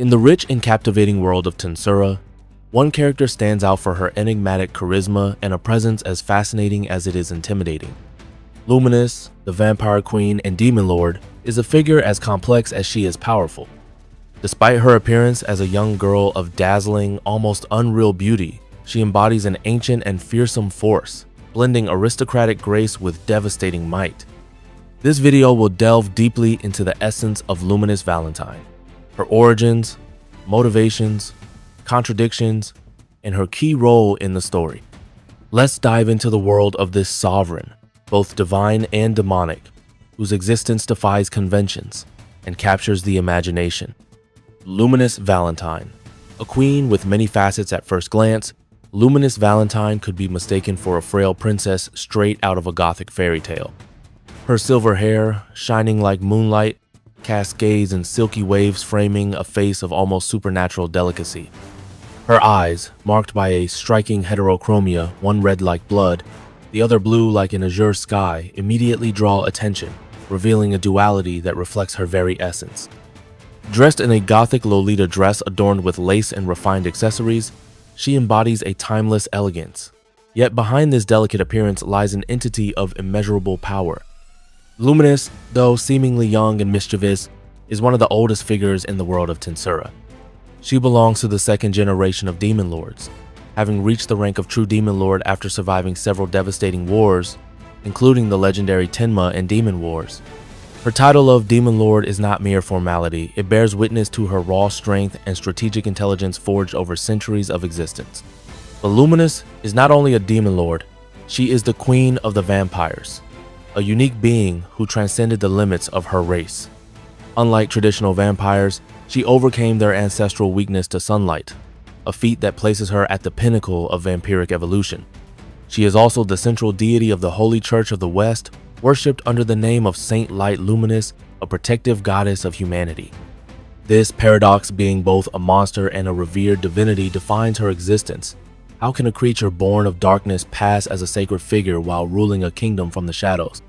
In the rich and captivating world of Tensura, one character stands out for her enigmatic charisma and a presence as fascinating as it is intimidating. Luminous, the vampire queen and demon lord, is a figure as complex as she is powerful. Despite her appearance as a young girl of dazzling, almost unreal beauty, she embodies an ancient and fearsome force, blending aristocratic grace with devastating might. This video will delve deeply into the essence of Luminous Valentine, her origins, motivations, contradictions, and her key role in the story. Let's dive into the world of this sovereign, both divine and demonic, whose existence defies conventions and captures the imagination. Luminous Valentine. A queen with many facets at first glance, Luminous Valentine could be mistaken for a frail princess straight out of a gothic fairy tale. Her silver hair, shining like moonlight, cascades in silky waves framing a face of almost supernatural delicacy. Her eyes, marked by a striking heterochromia, one red like blood, the other blue like an azure sky, immediately draw attention, revealing a duality that reflects her very essence. Dressed in a gothic Lolita dress adorned with lace and refined accessories, she embodies a timeless elegance. Yet behind this delicate appearance lies an entity of immeasurable power. Luminous, though seemingly young and mischievous, is one of the oldest figures in the world of Tensura. She belongs to the second generation of demon lords, having reached the rank of true demon lord after surviving several devastating wars, including the legendary Tenma and Demon Wars. Her title of Demon Lord is not mere formality, it bears witness to her raw strength and strategic intelligence forged over centuries of existence. But Luminous is not only a demon lord, she is the queen of the vampires, a unique being who transcended the limits of her race. Unlike traditional vampires, she overcame their ancestral weakness to sunlight, a feat that places her at the pinnacle of vampiric evolution. She is also the central deity of the Holy Church of the West, worshipped under the name of Saint Light Luminous, a protective goddess of humanity. This paradox, being both a monster and a revered divinity, defines her existence. How can a creature born of darkness pass as a sacred figure while ruling a kingdom from the shadows?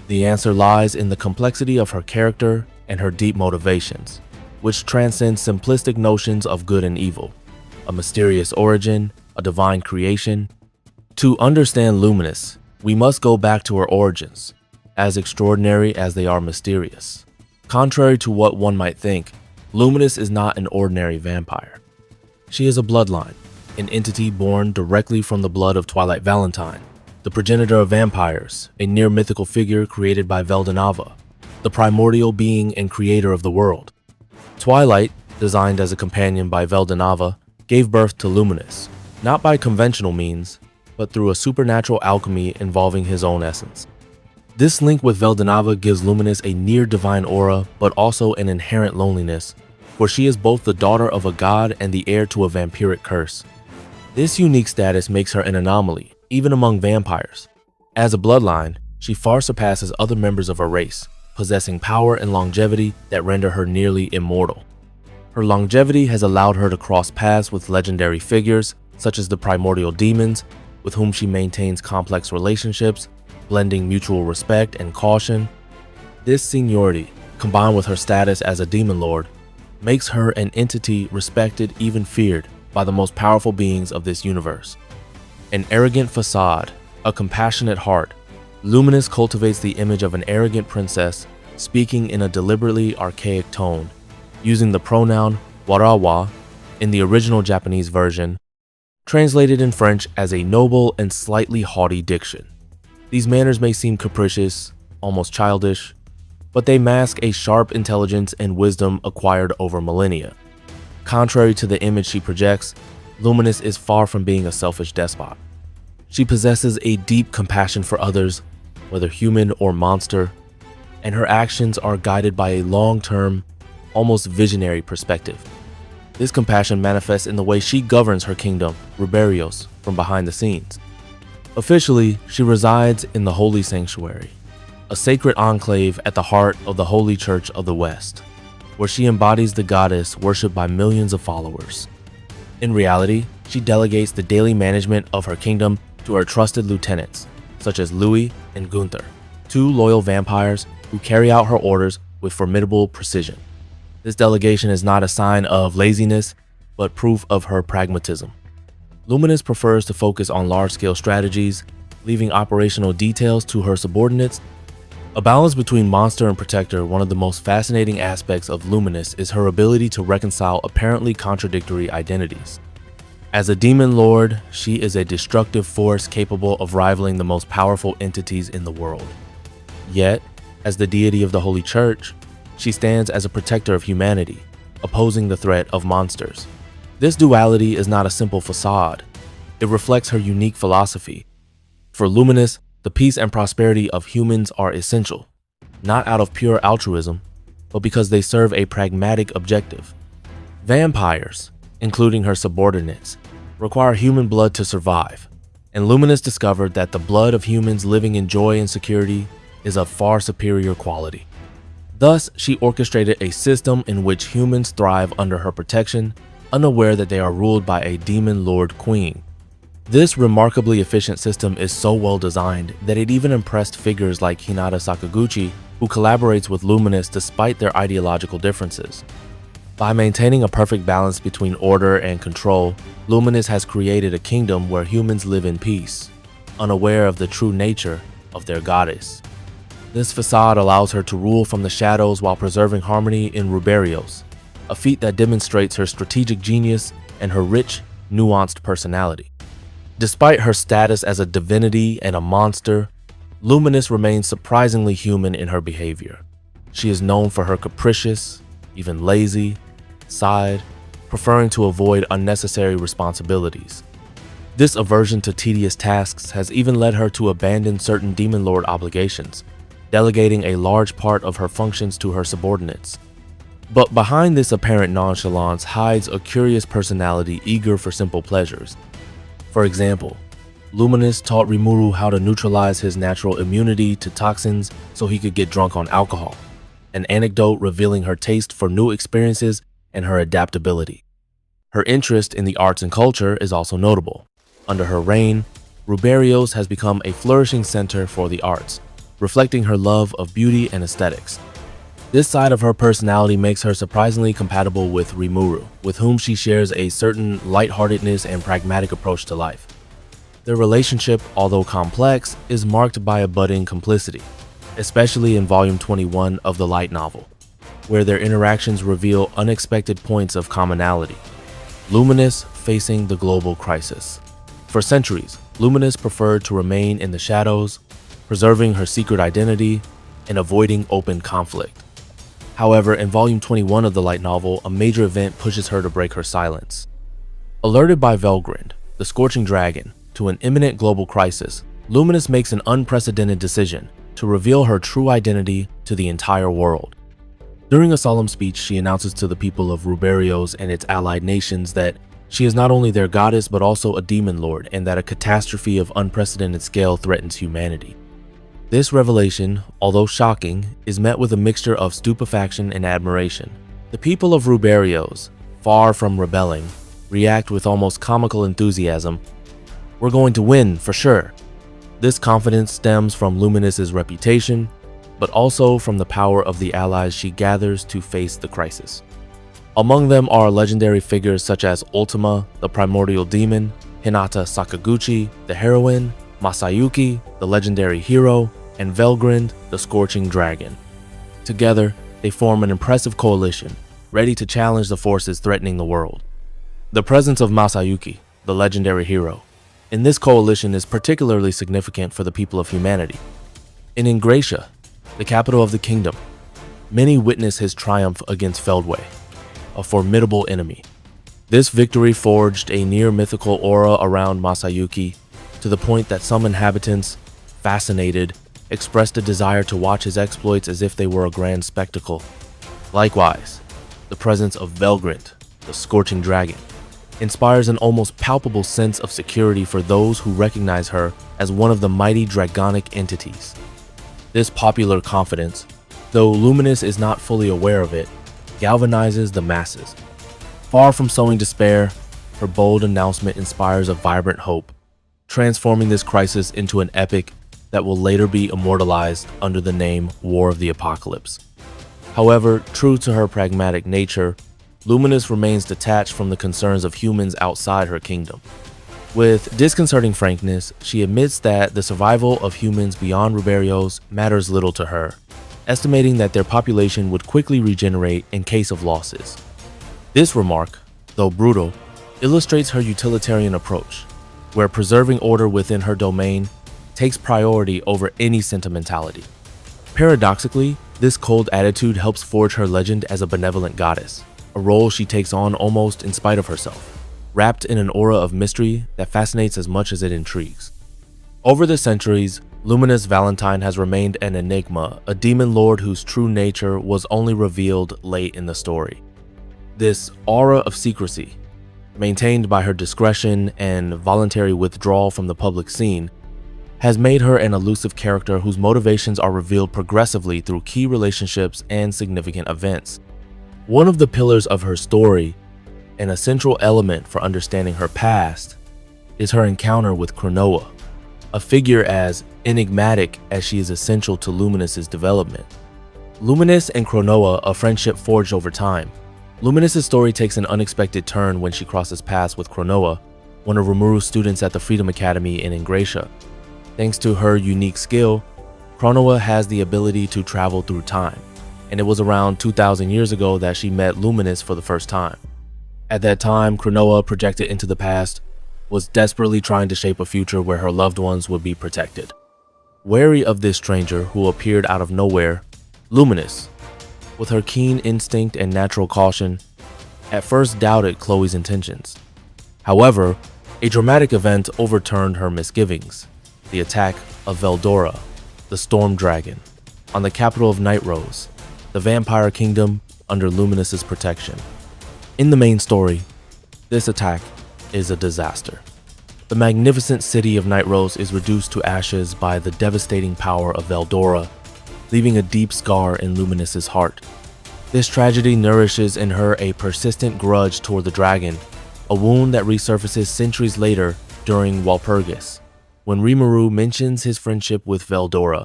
The answer lies in the complexity of her character and her deep motivations, which transcend simplistic notions of good and evil. A mysterious origin, a divine creation. To understand Luminous, we must go back to her origins, as extraordinary as they are mysterious. Contrary to what one might think, Luminous is not an ordinary vampire. She is a bloodline, an entity born directly from the blood of Twilight Valentine, the progenitor of vampires, a near-mythical figure created by Veldanava, the primordial being and creator of the world. Twilight, designed as a companion by Veldanava, gave birth to Luminous, not by conventional means, but through a supernatural alchemy involving his own essence. This link with Veldanava gives Luminous a near-divine aura, but also an inherent loneliness, for she is both the daughter of a god and the heir to a vampiric curse. This unique status makes her an anomaly, even among vampires. As a bloodline, she far surpasses other members of her race, possessing power and longevity that render her nearly immortal. Her longevity has allowed her to cross paths with legendary figures, such as the primordial demons, with whom she maintains complex relationships, blending mutual respect and caution. This seniority, combined with her status as a demon lord, makes her an entity respected, even feared, by the most powerful beings of this universe. An arrogant facade, a compassionate heart, Luminous cultivates the image of an arrogant princess, speaking in a deliberately archaic tone, using the pronoun warawa in the original Japanese version, translated in French as a noble and slightly haughty diction. These manners may seem capricious, almost childish, but they mask a sharp intelligence and wisdom acquired over millennia. Contrary to the image she projects, Luminous is far from being a selfish despot. She possesses a deep compassion for others, whether human or monster, and her actions are guided by a long-term, almost visionary perspective. This compassion manifests in the way she governs her kingdom, Ruberios, from behind the scenes. Officially, she resides in the Holy Sanctuary, a sacred enclave at the heart of the Holy Church of the West, where she embodies the goddess worshipped by millions of followers. In reality, she delegates the daily management of her kingdom to her trusted lieutenants, such as Louis and Gunther, two loyal vampires who carry out her orders with formidable precision. This delegation is not a sign of laziness, but proof of her pragmatism. Luminous prefers to focus on large-scale strategies, leaving operational details to her subordinates. A balance between monster and protector, one of the most fascinating aspects of Luminous is her ability to reconcile apparently contradictory identities. As a demon lord, she is a destructive force capable of rivaling the most powerful entities in the world. Yet, as the deity of the Holy Church, she stands as a protector of humanity, opposing the threat of monsters. This duality is not a simple facade. It reflects her unique philosophy. For Luminous, the peace and prosperity of humans are essential, not out of pure altruism, but because they serve a pragmatic objective. Vampires, including her subordinates, require human blood to survive, and Luminous discovered that the blood of humans living in joy and security is of far superior quality. Thus, she orchestrated a system in which humans thrive under her protection, unaware that they are ruled by a demon lord queen. This remarkably efficient system is so well designed that it even impressed figures like Hinata Sakaguchi, who collaborates with Luminous despite their ideological differences. By maintaining a perfect balance between order and control, Luminous has created a kingdom where humans live in peace, unaware of the true nature of their goddess. This facade allows her to rule from the shadows while preserving harmony in Ruberios, a feat that demonstrates her strategic genius and her rich, nuanced personality. Despite her status as a divinity and a monster, Luminous remains surprisingly human in her behavior. She is known for her capricious, even lazy, side, preferring to avoid unnecessary responsibilities. This aversion to tedious tasks has even led her to abandon certain demon lord obligations, delegating a large part of her functions to her subordinates. But behind this apparent nonchalance hides a curious personality eager for simple pleasures. For example, Luminous taught Rimuru how to neutralize his natural immunity to toxins so he could get drunk on alcohol, an anecdote revealing her taste for new experiences and her adaptability. Her interest in the arts and culture is also notable. Under her reign, Ruberios has become a flourishing center for the arts, reflecting her love of beauty and aesthetics. This side of her personality makes her surprisingly compatible with Rimuru, with whom she shares a certain lightheartedness and pragmatic approach to life. Their relationship, although complex, is marked by a budding complicity, especially in Volume 21 of the light novel, where their interactions reveal unexpected points of commonality. Luminous facing the global crisis. For centuries, Luminous preferred to remain in the shadows, preserving her secret identity and avoiding open conflict. However, in Volume 21 of the light novel, a major event pushes her to break her silence. Alerted by Velgrind, the Scorching Dragon, to an imminent global crisis, Luminous makes an unprecedented decision to reveal her true identity to the entire world. During a solemn speech, she announces to the people of Ruberios and its allied nations that she is not only their goddess but also a demon lord, and that a catastrophe of unprecedented scale threatens humanity. This revelation, although shocking, is met with a mixture of stupefaction and admiration. The people of Ruberios, far from rebelling, react with almost comical enthusiasm. "We're going to win, for sure." This confidence stems from Luminous's reputation, but also from the power of the allies she gathers to face the crisis. Among them are legendary figures such as Ultima, the primordial demon, Hinata Sakaguchi, the heroine, Masayuki, the legendary hero, and Velgrind, the Scorching Dragon. Together, they form an impressive coalition, ready to challenge the forces threatening the world. The presence of Masayuki, the legendary hero, in this coalition is particularly significant for the people of humanity. In Ingratia, the capital of the kingdom, many witness his triumph against Feldway, a formidable enemy. This victory forged a near-mythical aura around Masayuki, to the point that some inhabitants, fascinated, expressed a desire to watch his exploits as if they were a grand spectacle. Likewise, the presence of Velgrind, the Scorching Dragon, inspires an almost palpable sense of security for those who recognize her as one of the mighty dragonic entities. This popular confidence, though Luminous is not fully aware of it, galvanizes the masses. Far from sowing despair, her bold announcement inspires a vibrant hope, transforming this crisis into an epic that will later be immortalized under the name War of the Apocalypse. However, true to her pragmatic nature, Luminous remains detached from the concerns of humans outside her kingdom. With disconcerting frankness, she admits that the survival of humans beyond Ruberios matters little to her, estimating that their population would quickly regenerate in case of losses. This remark, though brutal, illustrates her utilitarian approach, where preserving order within her domain takes priority over any sentimentality. Paradoxically, this cold attitude helps forge her legend as a benevolent goddess, a role she takes on almost in spite of herself, wrapped in an aura of mystery that fascinates as much as it intrigues. Over the centuries, Luminous Valentine has remained an enigma, a demon lord whose true nature was only revealed late in the story. This aura of secrecy, maintained by her discretion and voluntary withdrawal from the public scene, has made her an elusive character whose motivations are revealed progressively through key relationships and significant events. One of the pillars of her story, and a central element for understanding her past, is her encounter with Cronoa, a figure as enigmatic as she is essential to Luminous's development. Luminous and Cronoa, a friendship forged over time. Luminous's story takes an unexpected turn when she crosses paths with Cronoa, one of Rimuru's students at the Freedom Academy in Ingratia. Thanks to her unique skill, Cronoa has the ability to travel through time, and it was around 2,000 years ago that she met Luminous for the first time. At that time, Cronoa, projected into the past, was desperately trying to shape a future where her loved ones would be protected. Wary of this stranger who appeared out of nowhere, Luminous, with her keen instinct and natural caution, at first doubted Chloe's intentions. However, a dramatic event overturned her misgivings: the attack of Veldora, the Storm Dragon, on the capital of Night Rose, the vampire kingdom under Luminous's protection. In the main story, this attack is a disaster. The magnificent city of Night Rose is reduced to ashes by the devastating power of Veldora, leaving a deep scar in Luminous's heart. This tragedy nourishes in her a persistent grudge toward the dragon, a wound that resurfaces centuries later during Walpurgis, when Rimuru mentions his friendship with Veldora.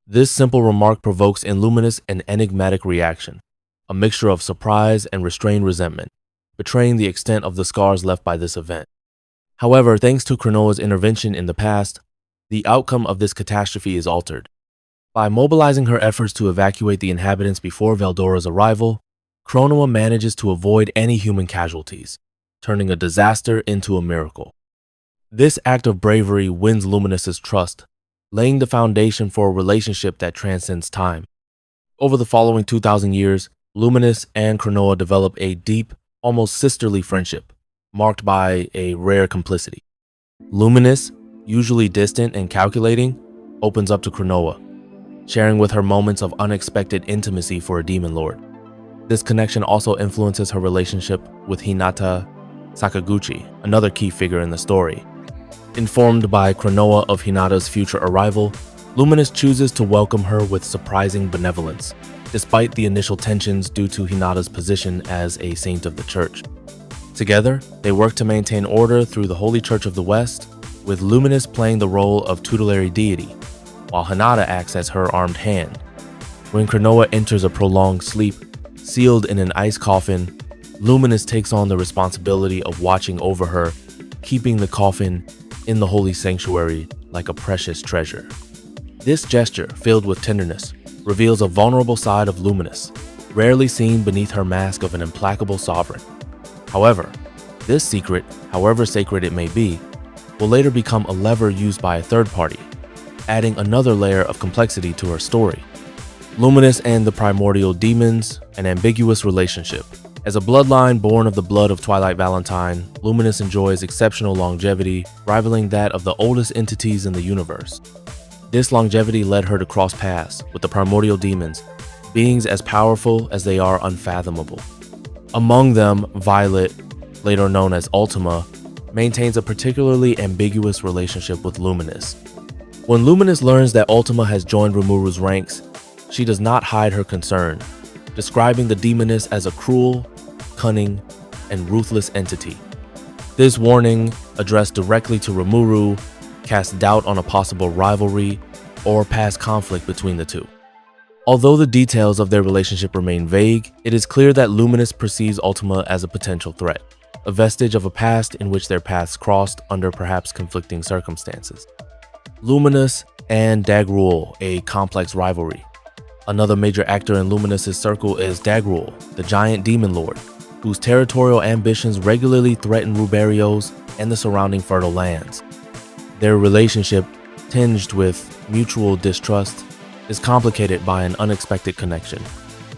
This simple remark provokes in Luminous an enigmatic reaction, a mixture of surprise and restrained resentment, betraying the extent of the scars left by this event. However, thanks to Cronoa's intervention in the past, the outcome of this catastrophe is altered. By mobilizing her efforts to evacuate the inhabitants before Veldora's arrival, Cronoa manages to avoid any human casualties, turning a disaster into a miracle. This act of bravery wins Luminous's trust, laying the foundation for a relationship that transcends time. Over the following 2,000 years, Luminous and Cronoa develop a deep, almost sisterly friendship, marked by a rare complicity. Luminous, usually distant and calculating, opens up to Cronoa, sharing with her moments of unexpected intimacy for a demon lord. This connection also influences her relationship with Hinata Sakaguchi, another key figure in the story. Informed by Cronoa of Hinata's future arrival, Luminous chooses to welcome her with surprising benevolence, despite the initial tensions due to Hinata's position as a saint of the church. Together, they work to maintain order through the Holy Church of the West, with Luminous playing the role of tutelary deity, while Hinata acts as her armed hand. When Cronoa enters a prolonged sleep, sealed in an ice coffin, Luminous takes on the responsibility of watching over her, keeping the coffin in the holy sanctuary like a precious treasure. This gesture, filled with tenderness, reveals a vulnerable side of Luminous, rarely seen beneath her mask of an implacable sovereign. However, this secret, however sacred it may be, will later become a lever used by a third party, adding another layer of complexity to her story. Luminous and the primordial demons, an ambiguous relationship. As a bloodline born of the blood of Twilight Valentine, Luminous enjoys exceptional longevity, rivaling that of the oldest entities in the universe. This longevity led her to cross paths with the primordial demons, beings as powerful as they are unfathomable. Among them, Violet, later known as Ultima, maintains a particularly ambiguous relationship with Luminous. When Luminous learns that Ultima has joined Rimuru's ranks, she does not hide her concern, describing the demoness as a cruel, cunning, and ruthless entity. This warning, addressed directly to Rimuru, casts doubt on a possible rivalry or past conflict between the two. Although the details of their relationship remain vague, it is clear that Luminous perceives Ultima as a potential threat, a vestige of a past in which their paths crossed under perhaps conflicting circumstances. Luminous and Dagruel, a complex rivalry. Another major actor in Luminous's circle is Dagruel, the giant demon lord, whose territorial ambitions regularly threaten Ruberios and the surrounding fertile lands. Their relationship, tinged with mutual distrust, is complicated by an unexpected connection.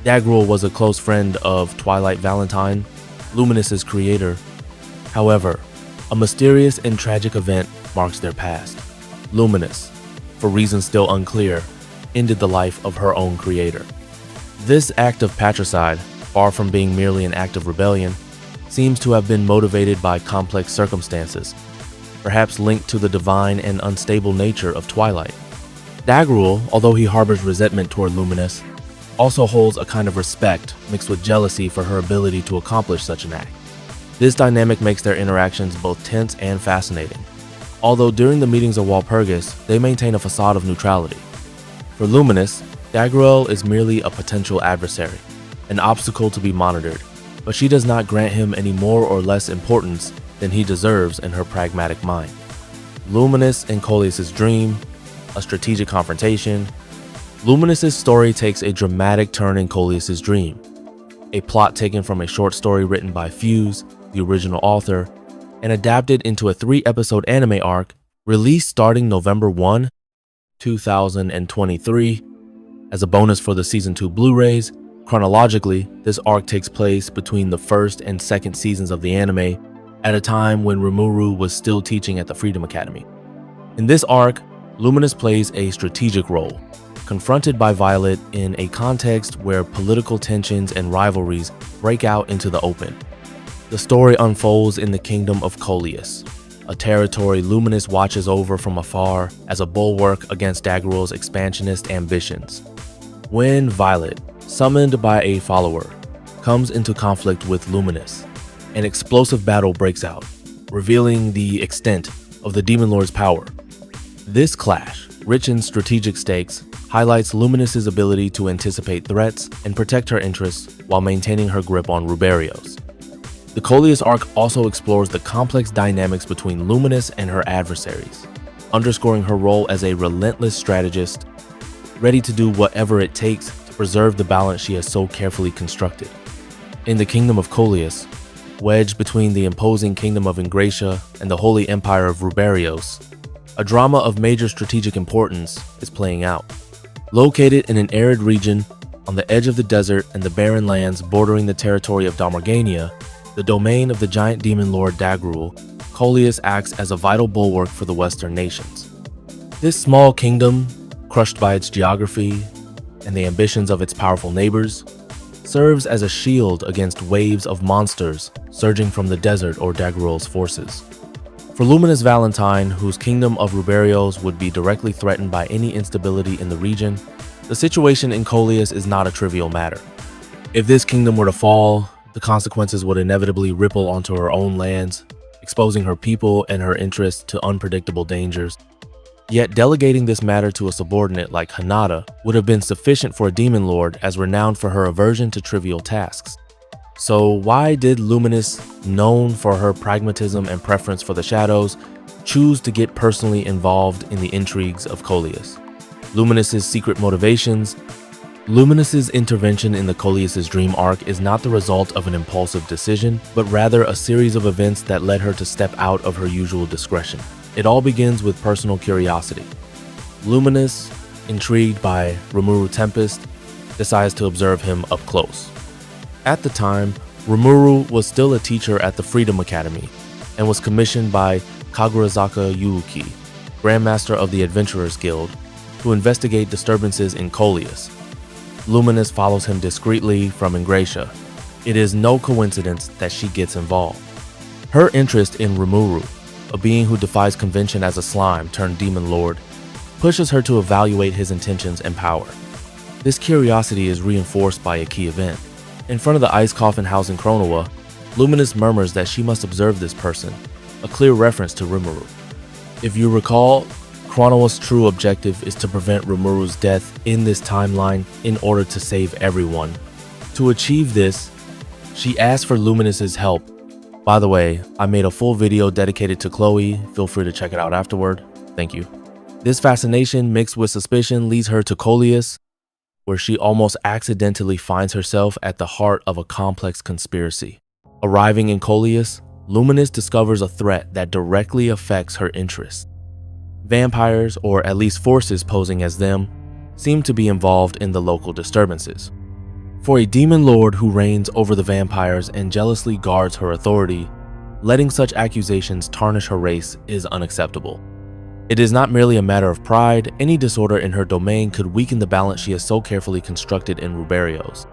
Dagruel was a close friend of Twilight Valentine, Luminous's creator. However, a mysterious and tragic event marks their past. Luminous, for reasons still unclear, ended the life of her own creator. This act of patricide, far from being merely an act of rebellion, seems to have been motivated by complex circumstances, perhaps linked to the divine and unstable nature of Twilight. Dagruel, although he harbors resentment toward Luminous, also holds a kind of respect mixed with jealousy for her ability to accomplish such an act. This dynamic makes their interactions both tense and fascinating, although during the meetings of Walpurgis, they maintain a facade of neutrality. For Luminous, Dagruel is merely a potential adversary, an obstacle to be monitored, but she does not grant him any more or less importance than he deserves in her pragmatic mind. Luminous and Coleus' Dream, a strategic confrontation. Luminous's story takes a dramatic turn in Coleus' Dream, a plot taken from a short story written by Fuse, the original author, and adapted into a 3-episode anime arc released starting November 1, 2023. As a bonus for the Season 2 Blu-rays, chronologically, this arc takes place between the first and second seasons of the anime, at a time when Rimuru was still teaching at the Freedom Academy. In this arc, Luminous plays a strategic role, confronted by Violet in a context where political tensions and rivalries break out into the open. The story unfolds in the kingdom of Coleus, a territory Luminous watches over from afar as a bulwark against Dagruel's expansionist ambitions. When Violet, summoned by a follower, comes into conflict with Luminous, an explosive battle breaks out, revealing the extent of the Demon Lord's power. This clash, rich in strategic stakes, highlights Luminous's ability to anticipate threats and protect her interests while maintaining her grip on Ruberios. The Coleus arc also explores the complex dynamics between Luminous and her adversaries, underscoring her role as a relentless strategist, ready to do whatever it takes to preserve the balance she has so carefully constructed. In the kingdom of Coleus, wedged between the imposing kingdom of Ingratia and the holy empire of Ruberios, a drama of major strategic importance is playing out. Located in an arid region on the edge of the desert and the barren lands bordering the territory of Dalmargania, the domain of the giant demon lord Dagruel, Coleus acts as a vital bulwark for the Western nations. This small kingdom, crushed by its geography and the ambitions of its powerful neighbors, serves as a shield against waves of monsters surging from the desert or Dagruel's forces. For Luminous Valentine, whose kingdom of Ruberios would be directly threatened by any instability in the region, the situation in Coleus is not a trivial matter. If this kingdom were to fall, the consequences would inevitably ripple onto her own lands, exposing her people and her interests to unpredictable dangers. Yet delegating this matter to a subordinate like Hinata would have been sufficient for a demon lord as renowned for her aversion to trivial tasks. So why did Luminous, known for her pragmatism and preference for the shadows, choose to get personally involved in the intrigues of Coleus? Luminous's secret motivations. Luminous's intervention in the Coleus' Dream arc is not the result of an impulsive decision, but rather a series of events that led her to step out of her usual discretion. It all begins with personal curiosity. Luminous, intrigued by Rimuru Tempest, decides to observe him up close. At the time, Rimuru was still a teacher at the Freedom Academy and was commissioned by Kagurazaka Yuuki, Grandmaster of the Adventurers Guild, to investigate disturbances in Coleus. Luminous follows him discreetly from Ingratia. It is no coincidence that she gets involved. Her interest in Rimuru, a being who defies convention as a slime turned demon lord, pushes her to evaluate his intentions and power. This curiosity is reinforced by a key event. In front of the ice coffin house in Kronoa, Luminous murmurs that she must observe this person, a clear reference to Rimuru. If you recall, Chrono's true objective is to prevent Rimuru's death in this timeline in order to save everyone. To achieve this, she asked for Luminous's help. By the way, I made a full video dedicated to Chloe, feel free to check it out afterward. Thank you. This fascination mixed with suspicion leads her to Coleus, where she almost accidentally finds herself at the heart of a complex conspiracy. Arriving in Coleus, Luminous discovers a threat that directly affects her interests. Vampires, or at least forces posing as them, seem to be involved in the local disturbances. For a demon lord who reigns over the vampires and jealously guards her authority, letting such accusations tarnish her race is unacceptable. It is not merely a matter of pride, any disorder in her domain could weaken the balance she has so carefully constructed in Ruberios.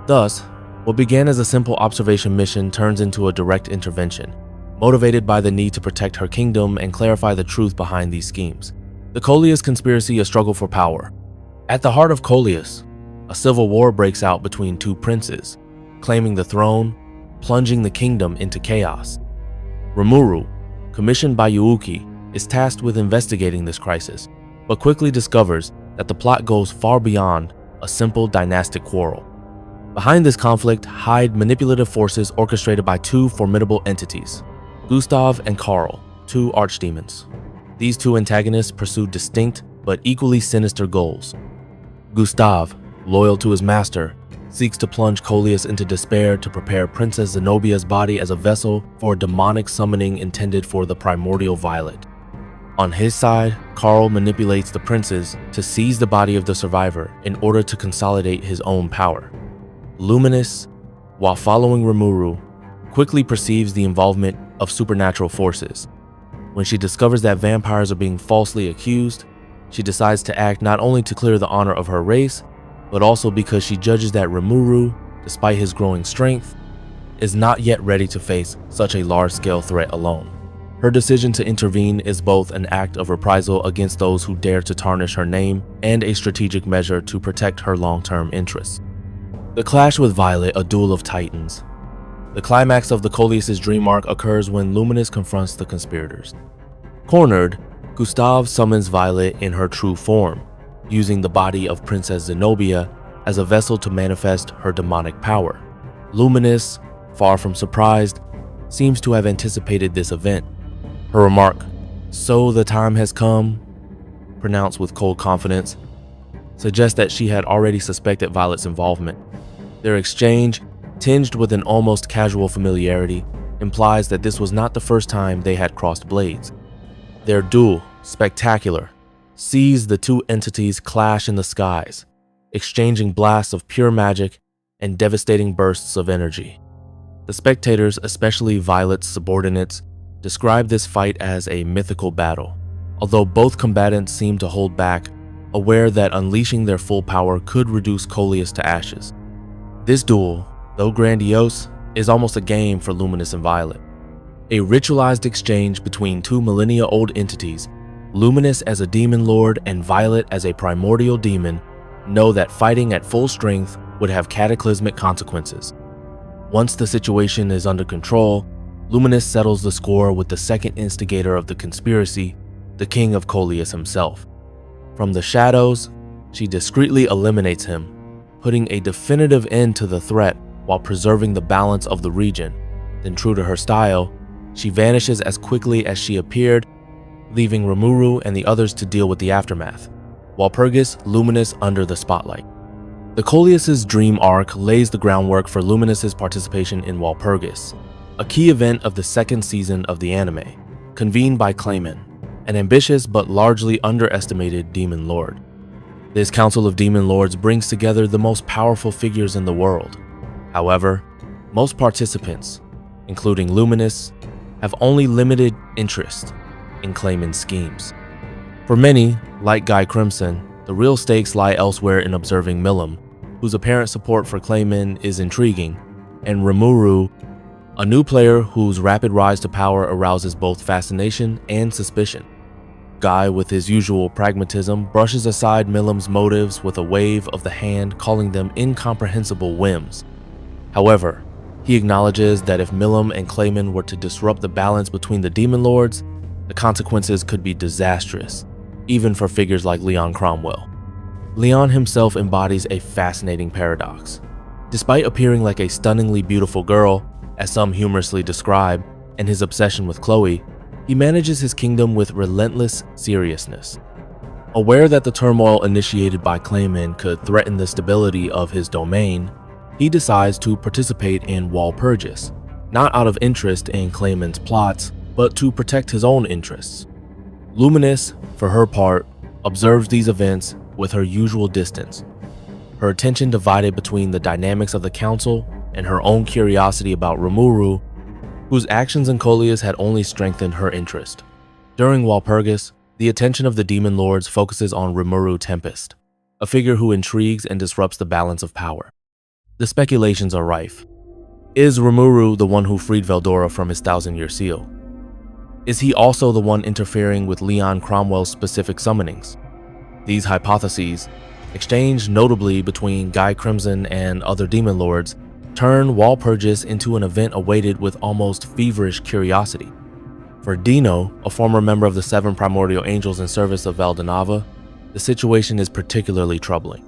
Thus, what began as a simple observation mission turns into a direct intervention, motivated by the need to protect her kingdom and clarify the truth behind these schemes. The Coleus conspiracy, a struggle for power. At the heart of Coleus, a civil war breaks out between two princes, claiming the throne, plunging the kingdom into chaos. Rimuru, commissioned by Yuuki, is tasked with investigating this crisis, but quickly discovers that the plot goes far beyond a simple dynastic quarrel. Behind this conflict hide manipulative forces orchestrated by two formidable entities, Gustav and Karl, two archdemons. These two antagonists pursue distinct but equally sinister goals. Gustav, loyal to his master, seeks to plunge Coleus into despair to prepare Princess Zenobia's body as a vessel for a demonic summoning intended for the primordial violet. On his side, Karl manipulates the princes to seize the body of the survivor in order to consolidate his own power. Luminous, while following Rimuru, quickly perceives the involvement of supernatural forces. When she discovers that vampires are being falsely accused, she decides to act not only to clear the honor of her race, but also because she judges that Rimuru, despite his growing strength, is not yet ready to face such a large-scale threat alone. Her decision to intervene is both an act of reprisal against those who dare to tarnish her name and a strategic measure to protect her long-term interests. The clash with Violet, a duel of titans. The climax of the Coleus' Dream arc occurs when Luminous confronts the conspirators. Cornered, Gustav summons Violet in her true form, using the body of Princess Zenobia as a vessel to manifest her demonic power. Luminous, far from surprised, seems to have anticipated this event. Her remark, "So the time has come," pronounced with cold confidence, suggests that she had already suspected Violet's involvement. Their exchange, tinged with an almost casual familiarity, implies that this was not the first time they had crossed blades. Their duel, spectacular, sees the two entities clash in the skies, exchanging blasts of pure magic and devastating bursts of energy. The spectators, especially Violet's subordinates, describe this fight as a mythical battle, although both combatants seem to hold back, aware that unleashing their full power could reduce Coleus to ashes. This duel, though grandiose, is almost a game for Luminous and Violet. A ritualized exchange between two millennia-old entities, Luminous as a demon lord and Violet as a primordial demon, know that fighting at full strength would have cataclysmic consequences. Once the situation is under control, Luminous settles the score with the second instigator of the conspiracy, the king of Coleus himself. From the shadows, she discreetly eliminates him, putting a definitive end to the threat while preserving the balance of the region. Then, true to her style, she vanishes as quickly as she appeared, leaving Rimuru and the others to deal with the aftermath. Walpurgis, Luminous under the spotlight. The Coleus' Dream arc lays the groundwork for Luminous's participation in Walpurgis, a key event of the second season of the anime, convened by Clayman, an ambitious but largely underestimated demon lord. This council of demon lords brings together the most powerful figures in the world. However, most participants, including Luminous, have only limited interest in Clayman's schemes. For many, like Guy Crimson, the real stakes lie elsewhere in observing Milim, whose apparent support for Clayman is intriguing, and Rimuru, a new player whose rapid rise to power arouses both fascination and suspicion. Guy, with his usual pragmatism, brushes aside Milim's motives with a wave of the hand, calling them incomprehensible whims. However, he acknowledges that if Milim and Clayman were to disrupt the balance between the demon lords, the consequences could be disastrous. even for figures like Leon Cromwell. Leon himself embodies a fascinating paradox. Despite appearing like a stunningly beautiful girl, as some humorously describe, and his obsession with Chloe, he manages his kingdom with relentless seriousness. Aware that the turmoil initiated by Clayman could threaten the stability of his domain, he decides to participate in Walpurgis, not out of interest in Clayman's plots, but to protect his own interests. Luminous, for her part, observes these events with her usual distance, her attention divided between the dynamics of the council and her own curiosity about Rimuru, whose actions in Coleus had only strengthened her interest. During Walpurgis, the attention of the demon lords focuses on Rimuru Tempest, a figure who intrigues and disrupts the balance of power. The speculations are rife. Is Rimuru the one who freed Veldora from his 1,000-year seal? Is he also the one interfering with Leon Cromwell's specific summonings? These hypotheses, exchanged notably between Guy Crimson and other demon lords, turn Walpurgis into an event awaited with almost feverish curiosity. For Dino, a former member of the 7 primordial angels in service of Valdanava, the situation is particularly troubling.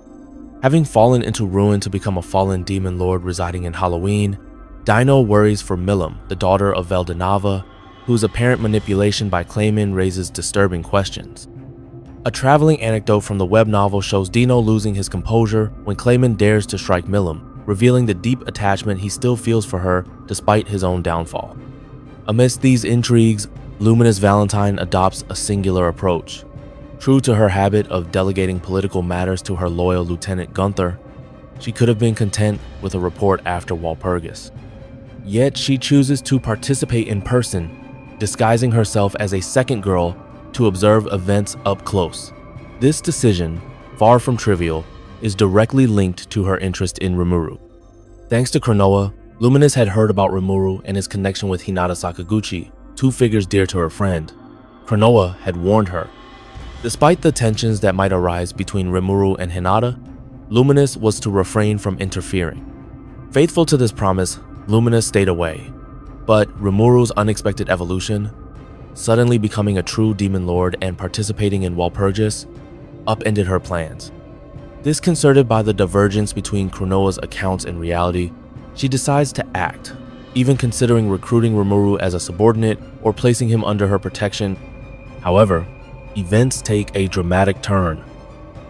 Having fallen into ruin to become a fallen demon lord residing in Halloween, Dino worries for Milim, the daughter of Valdanava, whose apparent manipulation by Clayman raises disturbing questions. A traveling anecdote from the web novel shows Dino losing his composure when Clayman dares to strike Milim, revealing the deep attachment he still feels for her despite his own downfall. Amidst these intrigues, Luminous Valentine adopts a singular approach. True to her habit of delegating political matters to her loyal Lieutenant Gunther, she could have been content with a report after Walpurgis. Yet she chooses to participate in person, disguising herself as a second girl to observe events up close. This decision, far from trivial, is directly linked to her interest in Rimuru. Thanks to Cronoa, Luminous had heard about Rimuru and his connection with Hinata Sakaguchi, 2 figures dear to her friend. Cronoa had warned her. Despite the tensions that might arise between Rimuru and Hinata, Luminous was to refrain from interfering. Faithful to this promise, Luminous stayed away, but Rimuru's unexpected evolution, suddenly becoming a true demon lord and participating in Walpurgis, upended her plans. Disconcerted by the divergence between Cronoa's accounts and reality, she decides to act, even considering recruiting Rimuru as a subordinate or placing him under her protection. However, events take a dramatic turn.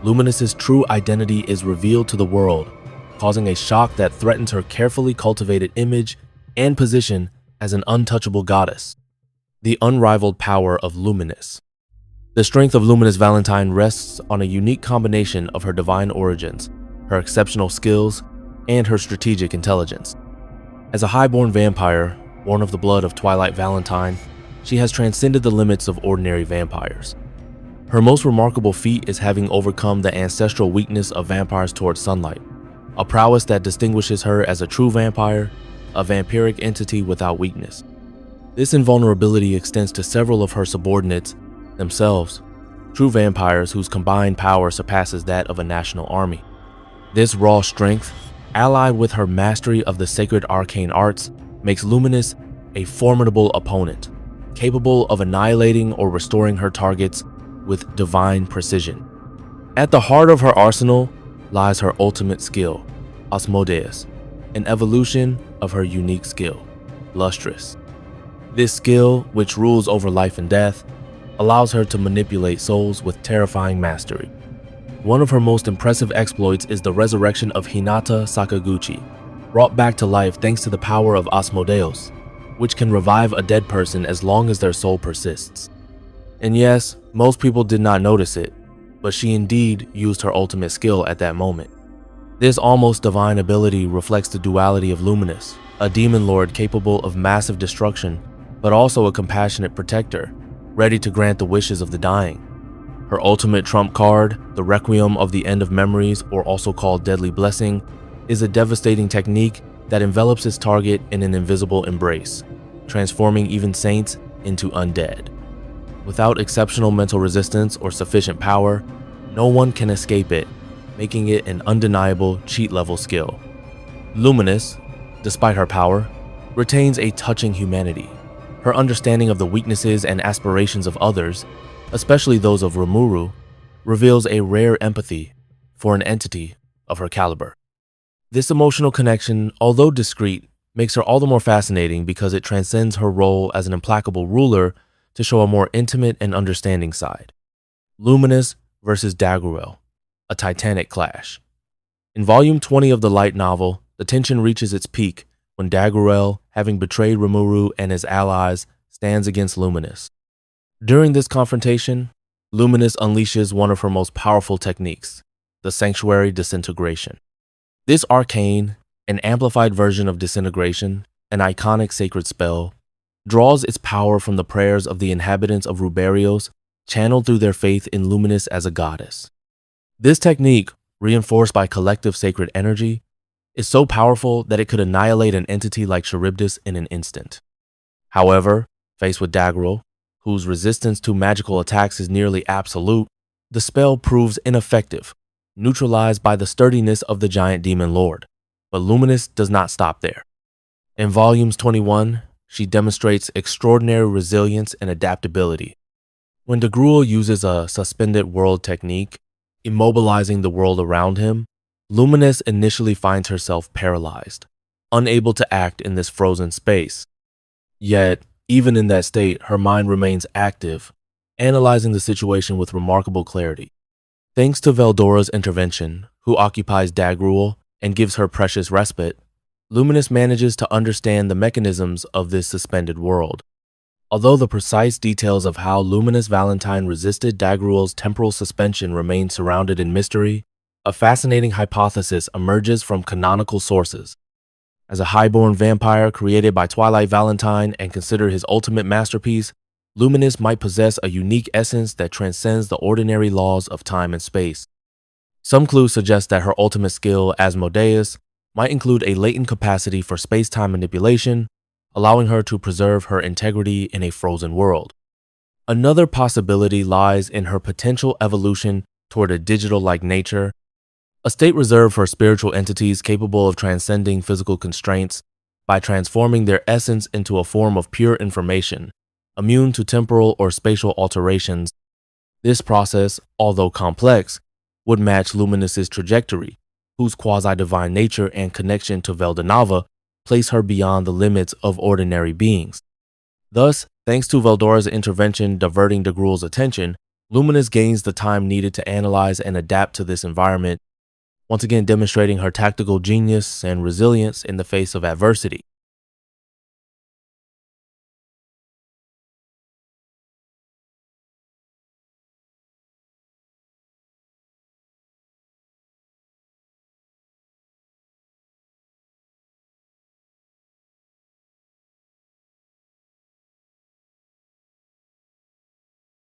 Luminous's true identity is revealed to the world, causing a shock that threatens her carefully cultivated image and position as an untouchable goddess. The unrivaled power of Luminous. The strength of Luminous Valentine rests on a unique combination of her divine origins, her exceptional skills, and her strategic intelligence. As a highborn vampire, born of the blood of Twilight Valentine, she has transcended the limits of ordinary vampires. Her most remarkable feat is having overcome the ancestral weakness of vampires towards sunlight, a prowess that distinguishes her as a true vampire, a vampiric entity without weakness. This invulnerability extends to several of her subordinates, themselves, true vampires whose combined power surpasses that of a national army. This raw strength, allied with her mastery of the sacred arcane arts, makes Luminous a formidable opponent, capable of annihilating or restoring her targets with divine precision. At the heart of her arsenal lies her ultimate skill, Asmodeus, an evolution of her unique skill, Lustrous. This skill, which rules over life and death, allows her to manipulate souls with terrifying mastery. One of her most impressive exploits is the resurrection of Hinata Sakaguchi, brought back to life thanks to the power of Asmodeus, which can revive a dead person as long as their soul persists. And yes, most people did not notice it, but she indeed used her ultimate skill at that moment. This almost divine ability reflects the duality of Luminous, a demon lord capable of massive destruction, but also a compassionate protector, ready to grant the wishes of the dying. Her ultimate trump card, the Requiem of the End of Memories, or also called Deadly Blessing, is a devastating technique that envelops its target in an invisible embrace, transforming even saints into undead. Without exceptional mental resistance or sufficient power, no one can escape it, making it an undeniable cheat-level skill. Luminous, despite her power, retains a touching humanity. Her understanding of the weaknesses and aspirations of others, especially those of Rimuru, reveals a rare empathy for an entity of her caliber. This emotional connection, although discreet, makes her all the more fascinating because it transcends her role as an implacable ruler to show a more intimate and understanding side. Luminous versus Dagruel, a titanic clash. In Volume 20 of the light novel, the tension reaches its peak when Dagruel, having betrayed Rimuru and his allies, stands against Luminous. During this confrontation, Luminous unleashes one of her most powerful techniques, the Sanctuary Disintegration. This arcane, an amplified version of disintegration, an iconic sacred spell, draws its power from the prayers of the inhabitants of Ruberios, channeled through their faith in Luminous as a goddess. This technique, reinforced by collective sacred energy, is so powerful that it could annihilate an entity like Charybdis in an instant. However, faced with Dagruel, whose resistance to magical attacks is nearly absolute, the spell proves ineffective, neutralized by the sturdiness of the giant demon lord. But Luminous does not stop there. In Volumes 21, she demonstrates extraordinary resilience and adaptability. When Dagruel uses a suspended world technique, immobilizing the world around him, Luminous initially finds herself paralyzed, unable to act in this frozen space. Yet, even in that state, her mind remains active, analyzing the situation with remarkable clarity. Thanks to Veldora's intervention, who occupies Dagruel and gives her precious respite, Luminous manages to understand the mechanisms of this suspended world. Although the precise details of how Luminous Valentine resisted Dagruel's temporal suspension remain surrounded in mystery, a fascinating hypothesis emerges from canonical sources. As a highborn vampire created by Twilight Valentine and considered his ultimate masterpiece, Luminous might possess a unique essence that transcends the ordinary laws of time and space. Some clues suggest that her ultimate skill, Asmodeus, might include a latent capacity for space-time manipulation, allowing her to preserve her integrity in a frozen world. Another possibility lies in her potential evolution toward a digital-like nature, a state reserved for spiritual entities capable of transcending physical constraints by transforming their essence into a form of pure information, immune to temporal or spatial alterations. This process, although complex, would match Luminous's trajectory, whose quasi-divine nature and connection to Veldanava place her beyond the limits of ordinary beings. Thus, thanks to Veldora's intervention diverting Dagruel's attention, Luminous gains the time needed to analyze and adapt to this environment, once again demonstrating her tactical genius and resilience in the face of adversity.